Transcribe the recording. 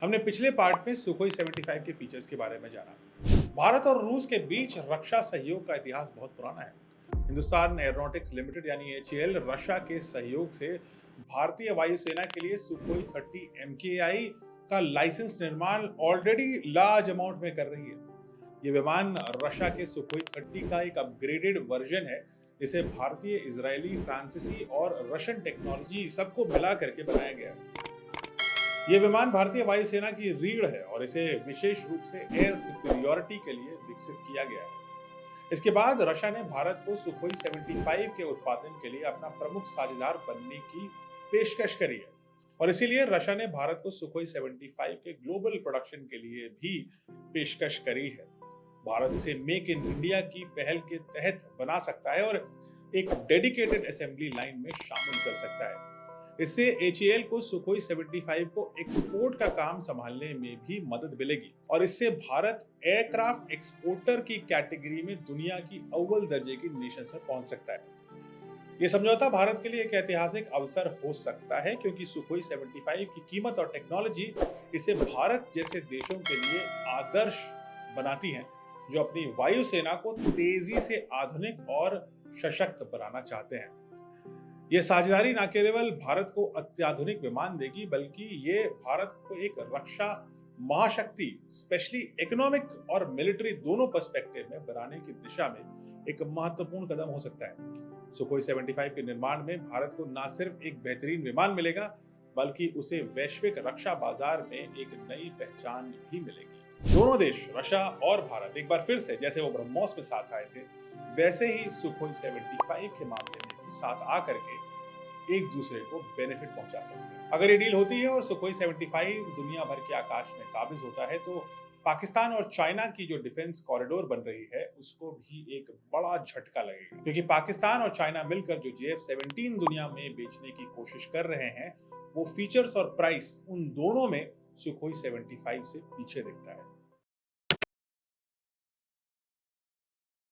हमने पिछले पार्ट में सुखोई 75 के फीचर्स के बारे में जाना। भारत और रूस के बीच रक्षा सहयोग का इतिहास बहुत पुराना है। हिंदुस्तान एरोनॉटिक्स लिमिटेड यानी एचएएल रक्षा के सहयोग से भारतीय वायुसेना के लिए सुखोई 30 एमकेआई का लाइसेंस निर्माण ऑलरेडी लार्ज अमाउंट में कर रही है। ये विमान रशिया के सुखोई 30 का एक अपग्रेडेड वर्जन है, जिसे भारतीय, इजरायली, फ्रांसीसी और रशियन टेक्नोलॉजी सबको मिला करके बनाया गया है। ये विमान भारतीय वायुसेना की रीढ़ है और इसे विशेष रूप से एयर सुपीरियोरिटी के लिए विकसित किया गया है। इसके बाद रशिया ने भारत को सुखोई 75 के उत्पादन के लिए अपना प्रमुख साझेदार बनने की पेशकश करी है और इसीलिए रशिया ने भारत को सुखोई 75 के ग्लोबल प्रोडक्शन के लिए भी पेशकश करी है। भारत इसे मेक इन इंडिया की पहल के तहत बना सकता है और एक डेडिकेटेड असेंबली लाइन में शामिल कर सकता है। इससे एचएएल को सुखोई 75 को एक्सपोर्ट का काम संभालने में भी मदद मिलेगी और इससे भारत एयरक्राफ्ट एक्सपोर्टर की कैटेगरी में दुनिया की अव्वल दर्जे की नेशंस में पहुंच सकता है। ये समझौता भारत के लिए एक ऐतिहासिक अवसर हो सकता है, क्योंकि सुखोई 75 की कीमत और टेक्नोलॉजी इसे भारत जैसे देशों के लिए आदर्श बनाती हैं, जो अपनी वायुसेना को तेजी से आधुनिक और सशक्त बनाना चाहते हैं। ये साझेदारी न केवल भारत को अत्याधुनिक विमान देगी, बल्कि ये भारत को एक रक्षा महाशक्ति, स्पेशली इकोनॉमिक और मिलिट्री दोनों पर्सपेक्टिव में बनाने की दिशा में एक महत्वपूर्ण कदम हो सकता है। सुखोई 75 के निर्माण में भारत को न सिर्फ एक बेहतरीन विमान मिलेगा, बल्कि उसे वैश्विक रक्षा बाजार में एक नई पहचान भी मिलेगी। दोनों देश, रशिया और भारत, एक बार फिर से जैसे वो ब्रह्मोस में साथ आए थे, वैसे ही सुखोई 75 के मामले में भी साथ आकर के एक दूसरे को बेनिफिट पहुंचा सकते हैं। अगर ये डील होती है और सुखोई 75 दुनिया भर के आकाश में काबिज होता है, तो पाकिस्तान और चाइना की जो डिफेंस कॉरिडोर बन रही है, उसको भी एक बड़ा झटका लगेगा, क्योंकि पाकिस्तान और चाइना मिलकर जो JF-17 दुनिया में बेचने की कोशिश कर रहे हैं, वो फीचर्स और प्राइस उन दोनों में सुखोई 75 से पीछे दिखता है।